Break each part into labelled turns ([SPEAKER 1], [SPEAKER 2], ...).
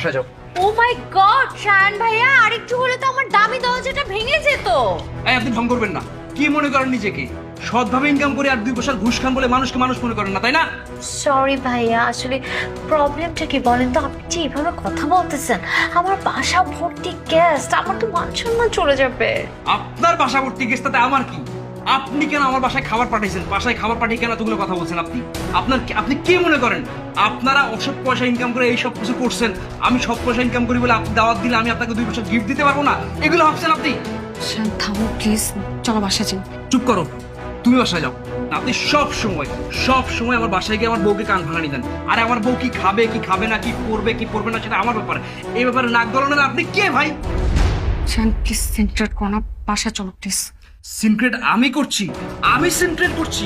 [SPEAKER 1] বাসায় যাও।
[SPEAKER 2] ও মাই গড শায়ান ভাইয়া, আরেকটু হলে তো আমার দামি দরজাটা ভেঙে যেত।
[SPEAKER 1] এই আপনি ঢং করবেন না। কি মনে করেন নিজেকে? সৎভাবে ইনকাম করে আর 2 পয়সার ঘুষ খান বলে মানুষকে মানুষ মনে করেন না, তাই না?
[SPEAKER 2] সরি ভাইয়া, আসলে প্রবলেমটা কি বলেন তো? আপনি যে এইভাবে কথা বলতেছেন, আমার বাসা ভর্তি গেস্ট, আমার তো মান সম্মান চলে যাবে।
[SPEAKER 1] আপনার বাসা ভর্তি গেস্ট, তাতে আমার কি? আপনি কেন আমার বাসায় খাবার পাঠাইছেন? বাসায় খাবার পাঠিয়ে কেন এতগুলো কথা বলছেন? আপনি কি মনে করেন আপনারা অসৎ পয়সা ইনকাম করে এই সব কিছু করছেন? আমি সৎ পয়সা ইনকাম করি বলে আপনি দাওয়াত দিলে আমি আপনাকে 2 পয়সা গিফট দিতে পারবো না? এগুলো ভাবছেন আপনি?
[SPEAKER 3] শান থামো প্লিজ, চলো বাসা যাই।
[SPEAKER 1] চুপ করো, তুমি বাসায় যাও। আপনি সব সময় আমার বাসায় গিয়ে আমার বউকে কান ভাঙানি দেন। আরে আমার বউ কি খাবে কি খাবে না, কি করবে কি করবে না, সেটা আমার ব্যাপার। এই ব্যাপারে নাক গলানোর আপনি কে ভাই?
[SPEAKER 3] শান প্লিজ সিনক্রেট করো না, বাসা চলো প্লিজ।
[SPEAKER 1] সিনক্রেট আমি করছি? আমি সিনক্রেট করছি?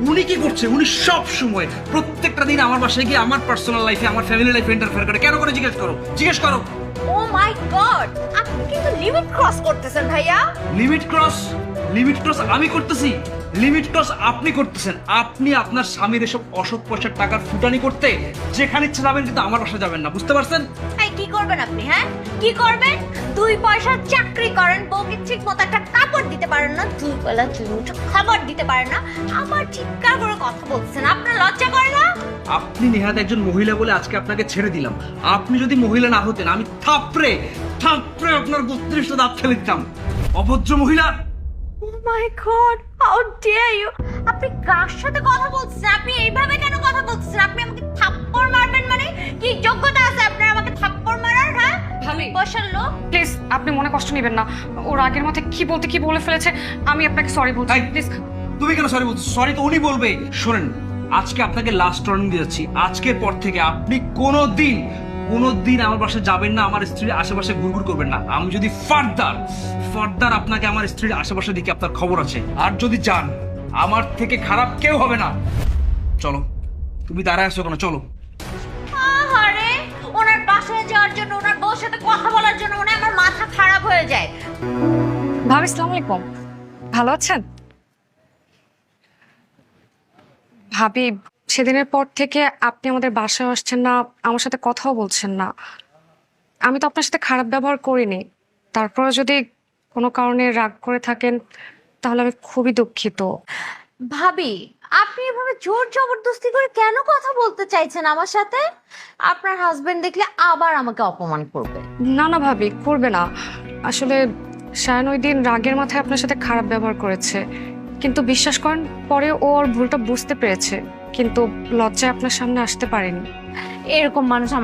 [SPEAKER 1] উনি কি করছে? উনি সব সময় প্রত্যেকটা দিন আমার বাসায় গিয়ে আমার পার্সোনাল লাইফে, আমার ফ্যামিলি লাইফে ইন্টারফেয়ার করে। কেন করে জিজ্ঞেস করো।
[SPEAKER 2] ও মাই গড, আপনি কিন্তু লিমিট ক্রস করতেছেন ভাইয়া।
[SPEAKER 1] লিমিট ক্রস আমি করতেছি? লিমিট ক্রস আপনি করতেছেন। আপনি আপনার স্বামীর এসব অসৎ পয়সার টাকার ফুটানি করতে যেখানে ইচ্ছে যাবেন, কিন্তু আমার বাসা যাবেন না, বুঝতে পারছেন?
[SPEAKER 2] এই কি করবেন আপনি? হ্যাঁ কি করবেন? 2 পয়সা চাকরি করেন, বউকে ঠিক মতো একটা কাপড় দিতে পারেন না, 2 বেলা 2 মুঠো খাবার দিতে পারেন না, আবার চিৎকার করে কথা বলছেন। আপনার লজ্জা করে না?
[SPEAKER 1] আপনি নেহাত একজন মহিলা বলে আজকে আপনাকে ছেড়ে দিলাম। আপনি যদি মহিলা না হতেন, আমি থাপড়ে আপনার 32টা দাঁত ফেলে দিতাম। অভদ্র মহিলা!
[SPEAKER 2] ও মাই গড, হাউ ডেয়ার ইউ! আপনি কার সাথে কথা বলছেন? আপনি এইভাবে কেন কথা বলছেন? আপনি আমাকে থাপ্পড় মারবেন মানে? কি যোগ্যতা আছে আপনার আমাকে থাপ্পড় মারার? হ্যাঁ
[SPEAKER 3] ভাবি।
[SPEAKER 2] বসার লোক।
[SPEAKER 3] প্লিজ আপনি মনে কষ্ট নেবেন না, ওর আগের মাথায় কি বলে ফেলেছে, আমি আপনাকে সরি বলছি
[SPEAKER 1] এই,
[SPEAKER 3] প্লিজ।
[SPEAKER 1] তুমি কেন সরি বলছো? সরি তো উনি বলবে। শোনেন, আজকে আপনাকে লাস্ট ওয়ার্নিং দিয়ে যাচ্ছি। আজকের পর থেকে আপনি কোনোদিন আমার বাসায় যাবেন না, আমার স্ত্রীর আশেপাশে ঘুরঘুর করবেন না। আমি যদি ফার্দার আপনাকে আমার স্ত্রীর আশেপাশে দেখি, আপনার খবর আছে। আর যদি যান, আমার থেকে খারাপ কেউ হবে না। চলো, তুমি দাঁড়ায় আছো কেন? চলো।
[SPEAKER 2] আহারে, ওনার বাসায় যাওয়ার জন্য, ওনার বউর সাথে কথা বলার জন্য মনে হয় আমার মাথা খারাপ হয়ে যায়।
[SPEAKER 3] ভাবি আসসালামু আলাইকুম, ভালো আছেন? ভাবি, সেদিনের পর থেকে আপনি আমাদের বাসায় আসছেন না, আমার সাথে কথাও বলছেন না। আমি তো আপনার সাথে খারাপ ব্যবহার করিনি, তারপরে যদি কোনো কারণে রাগ করে থাকেন তাহলে আমি খুবই দুঃখিত।
[SPEAKER 2] ভাবি, আপনি এভাবে জোর জবরদস্তি করে কেন কথা বলতে চাইছেন আমার সাথে? আপনার হাজবেন্ড দেখলে আবার আমাকে অপমান করবে।
[SPEAKER 3] না না ভাবি, করবে না। আসলে শায়ন ওই দিন রাগের মাথায় আপনার সাথে খারাপ ব্যবহার করেছে, কিন্তু বিশ্বাস করেন পরে ও ওর ভুলটা বুঝতে পেরেছে, কিন্তু লজ্জায় আপনার সামনে আসতে পারেনি।
[SPEAKER 2] এরকম মানুষ আমার